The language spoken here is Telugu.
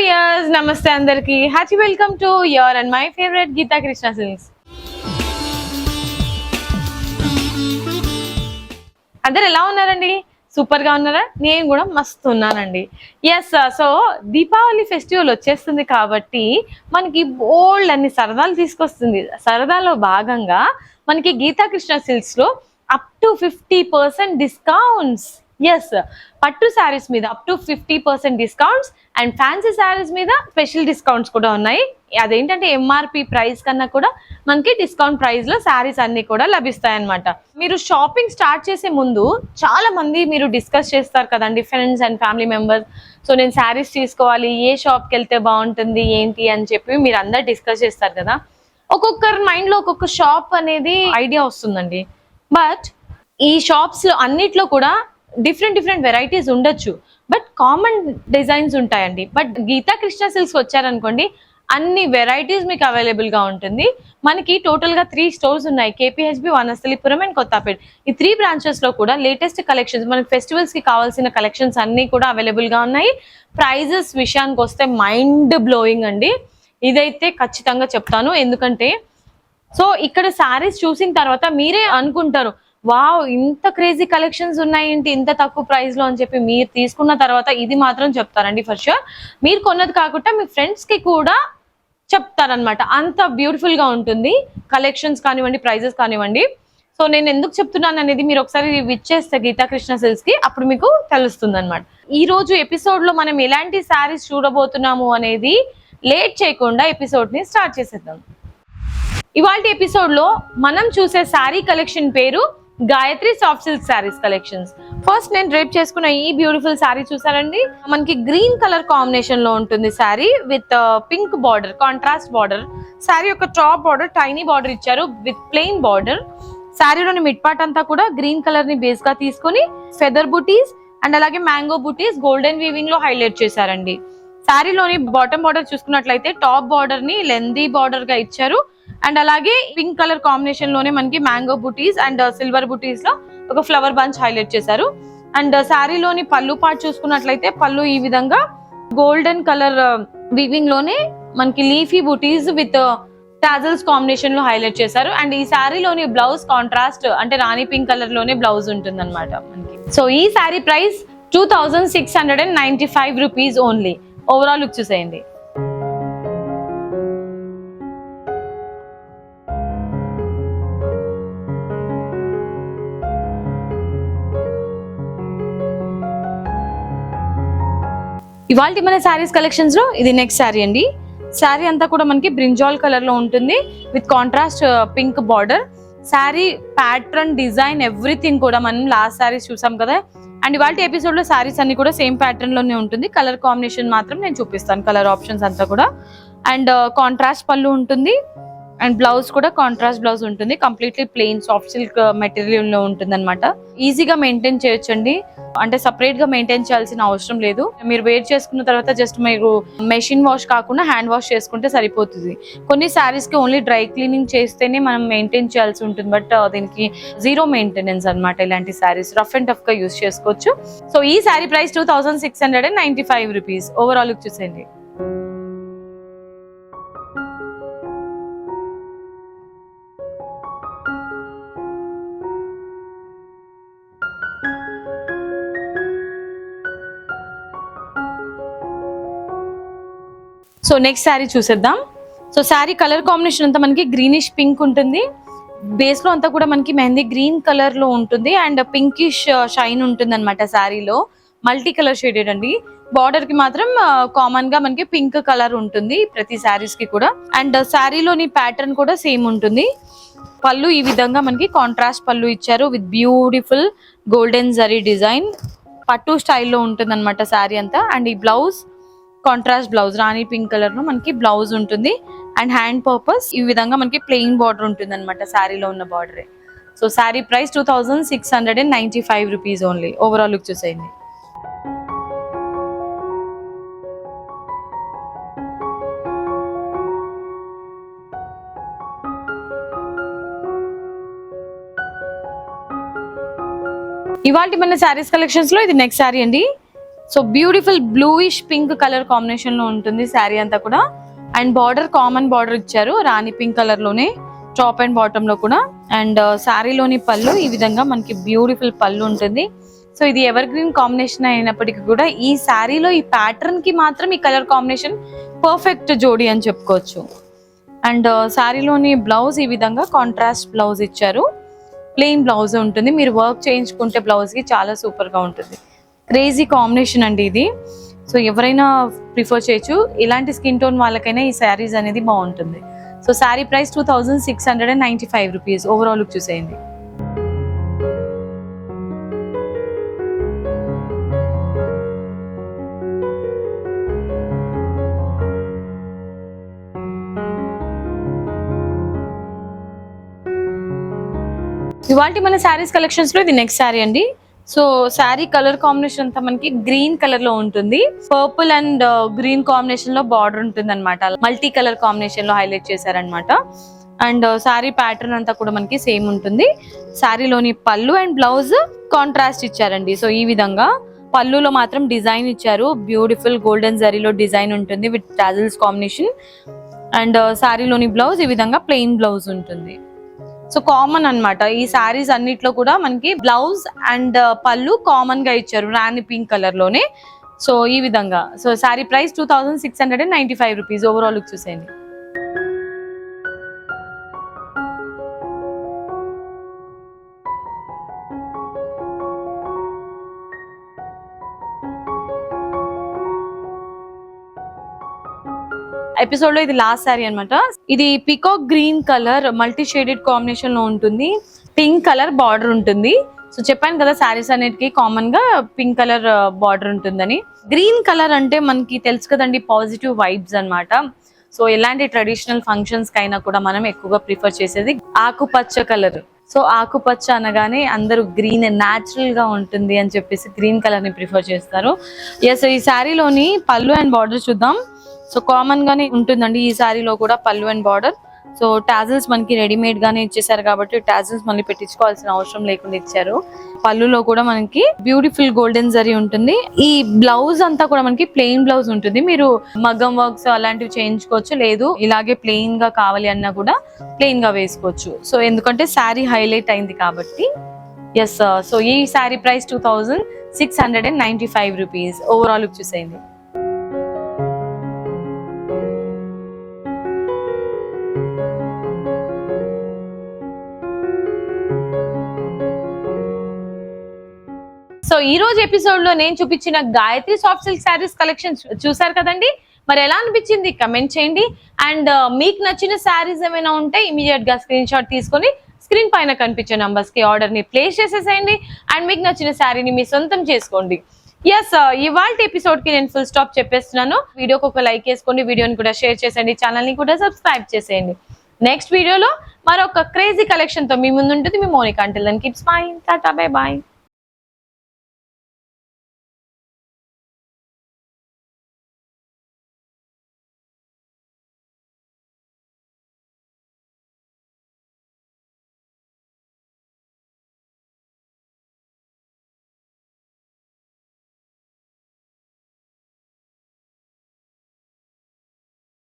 వియర్స్ నమస్తే అందరికి happy welcome to your and my favourite Geetha Krishna silks. అందరు ఎలా ఉన్నారండి? సూపర్ గా ఉన్నారా? నేను కూడా మస్తు ఉన్నానండి. ఎస్, సో దీపావళి ఫెస్టివల్ వచ్చేస్తుంది కాబట్టి మనకి బోల్డ్ అన్ని సరదాలు తీసుకొస్తుంది. సరదాలో భాగంగా మనకి గీతాకృష్ణ సిల్క్స్ లో అప్ టు 50% డిస్కౌంట్స్. ఎస్, పట్టు శారీస్ మీద up to 50% discounts and fancy saris మీద స్పెషల్ డిస్కౌంట్స్ కూడా ఉన్నాయి. అదేంటంటే ఎంఆర్పి ప్రైస్ కన్నా కూడా మనకి డిస్కౌంట్ ప్రైస్ లో శారీస్ అన్ని కూడా లభిస్తాయి అన్నమాట. మీరు షాపింగ్ స్టార్ట్ చేసే ముందు చాలా మంది మీరు డిస్కస్ చేస్తారు కదండి, friends and family members. So నేను శారీస్ తీసుకోవాలి, ఏ షాప్కి వెళ్తే బాగుంటుంది ఏంటి అని చెప్పి మీరు అందరు డిస్కస్ చేస్తారు కదా. ఒక్కొక్కరి మైండ్ లో ఒక్కొక్క షాప్ అనేది ఐడియా వస్తుందండి. బట్ ఈ షాప్స్ లో అన్నిట్లో కూడా డిఫరెంట్ వెరైటీస్ ఉండొచ్చు, బట్ కామన్ డిజైన్స్ ఉంటాయండి. బట్ గీతాకృష్ణ సిల్క్స్ వచ్చారనుకోండి, అన్ని వెరైటీస్ మీకు అవైలబుల్ గా ఉంటుంది. మనకి టోటల్ గా 3 స్టోర్స్ ఉన్నాయి, కేపీహెచ్బి, వనస్థలిపురం అండ్ కొత్తపేట. ఈ 3 బ్రాంచెస్ లో కూడా లేటెస్ట్ కలెక్షన్స్, మనకి ఫెస్టివల్స్ కి కావాల్సిన కలెక్షన్స్ అన్ని కూడా అవైలబుల్ గా ఉన్నాయి. ప్రైజెస్ విషయానికి వస్తే మైండ్ బ్లోయింగ్ అండి, ఇదైతే ఖచ్చితంగా చెప్తాను. ఎందుకంటే సో ఇక్కడ శారీస్ చూసిన తర్వాత మీరే అనుకుంటారు, వావ్ ఇంత క్రేజీ కలెక్షన్స్ ఉన్నాయేంటి ఇంత తక్కువ ప్రైస్ లో అని చెప్పి. మీరు తీసుకున్న తర్వాత ఇది మాత్రం చెప్తారండి ఫర్ షూర్. మీరు కొన్నది కాకుండా మీ ఫ్రెండ్స్ కి కూడా చెప్తారనమాట, అంత బ్యూటిఫుల్ గా ఉంటుంది కలెక్షన్స్ కానివ్వండి, ప్రైజెస్ కానివ్వండి. సో నేను ఎందుకు చెప్తున్నాను అనేది మీరు ఒకసారి విచ్చేస్తే గీతాకృష్ణ సిల్క్స్ కి అప్పుడు మీకు తెలుస్తుంది అనమాట. ఈ రోజు ఎపిసోడ్ లో మనం ఎలాంటి శారీస్ చూడబోతున్నాము అనేది లేట్ చేయకుండా ఎపిసోడ్ ని స్టార్ట్ చేసేద్దాం. ఇవాళ ఎపిసోడ్ లో మనం చూసే శారీ కలెక్షన్ పేరు Gayatri soft silk saris collections. First నేను డ్రేప్ చేసుకున్న ఈ బ్యూటిఫుల్ శారీ చూసారండి, మనకి గ్రీన్ కలర్ కాంబినేషన్ లో ఉంటుంది sari with pink border, contrast border. Sari యొక్క టాప్ బార్డర్ టైనీ బార్డర్ ఇచ్చారు విత్ ప్లెయిన్ బార్డర్. శారీలోని మిడ్ పార్ట్ అంతా కూడా గ్రీన్ కలర్ ని బేస్ గా తీసుకుని ఫెదర్ బుటీస్ అండ్ అలాగే మ్యాంగో బుటీస్ గోల్డెన్ వీవింగ్ లో హైలైట్ చేశారండి. శారీలోని బాటమ్ బార్డర్ చూసుకున్నట్లయితే టాప్ బార్డర్ ని లెందీ బార్డర్ గా ఇచ్చారు అండ్ అలాగే పింక్ కలర్ కాంబినేషన్ లోనే మనకి మ్యాంగో బుటీస్ అండ్ సిల్వర్ బుటీస్ లో ఒక ఫ్లవర్ బంచ్ హైలైట్ చేశారు. అండ్ శారీలోని పళ్ళు పార్ట్ చూసుకున్నట్లయితే పళ్ళు ఈ విధంగా గోల్డెన్ కలర్ వీవింగ్ లోనే మనకి leafy buttis with tassels combination లో హైలైట్ చేశారు. అండ్ ఈ శారీలోని బ్లౌజ్ కాంట్రాస్ట్ అంటే రాణి పింక్ కలర్ లోనే బ్లౌజ్ ఉంటుంది అనమాట మనకి. సో ఈ sari price 2695 rupees only. Overall look చూసేయండి. ఇవాళ మన శారీస్ కలెక్షన్స్ లో ఇది నెక్స్ట్ శారీ అండి. శారీ అంతా కూడా మనకి బ్రింజాల్ కలర్ లో ఉంటుంది with contrast pink border. Sari pattern, design, everything కూడా మనం లాస్ట్ శారీస్ చూసాం కదా. అండ్ ఇవాళ ఎపిసోడ్ లో శారీస్ అన్ని కూడా సేమ్ ప్యాటర్న్ లోనే ఉంటుంది. కలర్ కాంబినేషన్ మాత్రం నేను చూపిస్తాను, కలర్ ఆప్షన్స్ అంతా కూడా. అండ్ కాంట్రాస్ట్ పళ్ళు ఉంటుంది అండ్ బ్లౌజ్ కూడా కాంట్రాస్ట్ బ్లౌజ్ ఉంటుంది. Completely plain soft silk material లో ఉంటుంది అనమాట. ఈజీగా మెయింటైన్ చేయొచ్చండి, అంటే సపరేట్ గా మెయింటైన్ చేయాల్సిన అవసరం లేదు. మీరు వేర్ చేసుకున్న తర్వాత జస్ట్ మీరు మెషిన్ వాష్ కాకుండా హ్యాండ్ వాష్ చేసుకుంటే సరిపోతుంది. కొన్ని శారీస్ కి ఓన్లీ డ్రై క్లీనింగ్ చేస్తేనే మనం మెయింటైన్ చేయాల్సి ఉంటుంది, బట్ దీనికి జీరో మెయింటెనెన్స్ అనమాట. ఇలాంటి శారీస్ రఫ్ అండ్ టఫ్ గా యూస్ చేసుకోవచ్చు. సో ఈ sari price 2695 rupees. Overall look చూసేయండి. సో నెక్స్ట్ శారీ చూసేద్దాం. సో శారీ కలర్ కాంబినేషన్ అంతా మనకి గ్రీనిష్ పింక్ ఉంటుంది. బేస్ లో అంతా కూడా మనకి మెహందీ గ్రీన్ కలర్ లో ఉంటుంది అండ్ పింకిష్ షైన్ ఉంటుంది అనమాట. శారీలో మల్టీ కలర్ షేడెడ్ అండి. బార్డర్ కి మాత్రం కామన్ గా మనకి పింక్ కలర్ ఉంటుంది ప్రతి శారీస్ కి కూడా. అండ్ శారీలోని ప్యాటర్న్ కూడా సేమ్ ఉంటుంది. పళ్ళు ఈ విధంగా మనకి కాంట్రాస్ట్ పళ్ళు ఇచ్చారు with beautiful golden zari design. పట్టు స్టైల్లో ఉంటుంది అనమాట శారీ అంతా. అండ్ ఈ బ్లౌజ్ కాంట్రాస్ట్ బ్లౌజ్ రాణి పింక్ కలర్ లో మనకి బ్లౌజ్ ఉంటుంది. అండ్ హ్యాండ్ పర్పస్ ఈ విధంగా మనకి ప్లెయిన్ బార్డర్ ఉంటుంది అనమాట శారీలో ఉన్న border. So sari price 2695 rupees only. Overall look చూసేయండి. ఇవాళ మన శారీస్ కలెక్షన్స్ లో ఇది నెక్స్ట్ శారీ అండి. So beautiful bluish pink colour combination లో ఉంటుంది శారీ అంతా కూడా. అండ్ బార్డర్ కామన్ బార్డర్ ఇచ్చారు రాణి పింక్ కలర్ లోనే టాప్ అండ్ బాటమ్ లో కూడా. అండ్ శారీలోని పళ్ళు ఈ విధంగా మనకి బ్యూటిఫుల్ పళ్ళు ఉంటుంది. సో ఇది ఎవర్ గ్రీన్ కాంబినేషన్ అయినప్పటికీ కూడా ఈ శారీలో ఈ ప్యాటర్న్ కి మాత్రం ఈ కలర్ కాంబినేషన్ పర్ఫెక్ట్ జోడీ అని చెప్పుకోవచ్చు. అండ్ శారీలోని బ్లౌజ్ ఈ విధంగా కాంట్రాస్ట్ బ్లౌజ్ ఇచ్చారు. ప్లెయిన్ బ్లౌజ్ ఉంటుంది. మీరు వర్క్ చేయించుకుంటే బ్లౌజ్ కి చాలా సూపర్ గా ఉంటుంది. క్రేజీ కాంబినేషన్ అండి ఇది. సో ఎవరైనా ప్రిఫర్ చేయొచ్చు. ఇలాంటి స్కిన్ టోన్ వాళ్ళకైనా ఈ శారీస్ అనేది బాగుంటుంది. So sari price 2695 rupees. Overall look చూసేయండి. ఇవాళ మన శారీస్ కలెక్షన్స్ లో ఇది నెక్స్ట్ శారీ అండి. సో శారీ కలర్ కాంబినేషన్ అంతా మనకి గ్రీన్ కలర్ లో ఉంటుంది. పర్పుల్ అండ్ గ్రీన్ కాంబినేషన్ లో బార్డర్ ఉంటుంది అనమాట. మల్టీ కలర్ కాంబినేషన్ లో హైలైట్ చేశారనమాట. అండ్ శారీ ప్యాటర్న్ అంతా కూడా మనకి సేమ్ ఉంటుంది. శారీలోని పళ్ళు అండ్ బ్లౌజ్ కాంట్రాస్ట్ ఇచ్చారండి. సో ఈ విధంగా పళ్ళులో మాత్రం డిజైన్ ఇచ్చారు. బ్యూటిఫుల్ గోల్డెన్ జరీలో డిజైన్ ఉంటుంది విత్ టాజిల్స్ కాంబినేషన్. అండ్ శారీలోని బ్లౌజ్ ఈ విధంగా ప్లెయిన్ బ్లౌజ్ ఉంటుంది. సో కామన్ అన్నమాట ఈ శారీస్ అన్నిట్లో కూడా మనకి బ్లౌజ్ అండ్ పళ్ళు కామన్ గా ఇచ్చారు రాణి పింక్ కలర్ లోనే. సో ఈ విధంగా. So sari price 2695 rupees. Overall look చూసేయండి. ఎపిసోడ్ లో ఇది లాస్ట్ శారీ అనమాట. ఇది peacock green colour multi shaded combination లో ఉంటుంది. పింక్ కలర్ బార్డర్ ఉంటుంది. సో చెప్పాను కదా శారీస్ అన్నిటికీ కామన్ గా పింక్ కలర్ బార్డర్ ఉంటుందని. గ్రీన్ కలర్ అంటే మనకి తెలుసు కదండి పాజిటివ్ వైబ్స్ అన్నమాట. సో ఎలాంటి ట్రెడిషనల్ ఫంక్షన్స్ కైనా కూడా మనం ఎక్కువగా ప్రిఫర్ చేసేది ఆకుపచ్చ కలర్. సో ఆకుపచ్చ అనగానే అందరూ గ్రీన్ న్యాచురల్ గా ఉంటుంది అని చెప్పేసి గ్రీన్ కలర్ ని ప్రిఫర్ చేస్తారు. ఎస్ ఈ శారీలోని పళ్ళు అండ్ బార్డర్ చూద్దాం. సో కామన్ గానే ఉంటుందండి ఈ శారీలో కూడా పళ్ళు అండ్ బార్డర్. సో టాజిల్స్ మనకి రెడీమేడ్ గానే ఇచ్చేసారు కాబట్టి టాజిల్స్ మళ్ళీ పెట్టించుకోవాల్సిన అవసరం లేకుండా ఇచ్చారు. పళ్ళులో కూడా మనకి బ్యూటిఫుల్ గోల్డెన్ జరీ ఉంటుంది. ఈ బ్లౌజ్ అంతా కూడా మనకి ప్లెయిన్ బ్లౌజ్ ఉంటుంది. మీరు మగ్గం వర్క్స్ అలాంటివి చేయించుకోవచ్చు. లేదు ఇలాగే ప్లెయిన్ గా కావాలి అన్నా కూడా ప్లెయిన్ గా వేసుకోవచ్చు. సో ఎందుకంటే శారీ హైలైట్ అయింది కాబట్టి. ఎస్ సో ఈ sari price 2695 rupees. Overall look చూసేయండి. సో ఈ రోజు ఎపిసోడ్ లో నేను చూపించిన Gayatri soft silk saris collection చూసారు కదండి. మరి ఎలా అనిపించింది కమెంట్ చేయండి. అండ్ మీకు నచ్చిన శారీస్ ఏమైనా ఉంటే ఇమీడియట్ గా స్క్రీన్ షాట్ తీసుకొని స్క్రీన్ పైన కనిపించే నంబర్స్ కి ఆర్డర్ ని ప్లేస్ చేసేసేయండి. అండ్ మీకు నచ్చిన శారీని మీ సొంతం చేసుకోండి. ఎస్ ఇవాళ ఎపిసోడ్ కి నేను ఫుల్ స్టాప్ చెప్పేస్తున్నాను. వీడియోకి ఒక లైక్ వేసుకోండి, వీడియోని కూడా షేర్ చేసేయండి, ఛానల్ ని కూడా సబ్స్క్రైబ్ చేసేయండి. నెక్స్ట్ వీడియోలో మరొక క్రేజీ కలెక్షన్ తో మీ ముందు ఉంటుంది మీ Monica. Until then keep smiling. Tata bye by.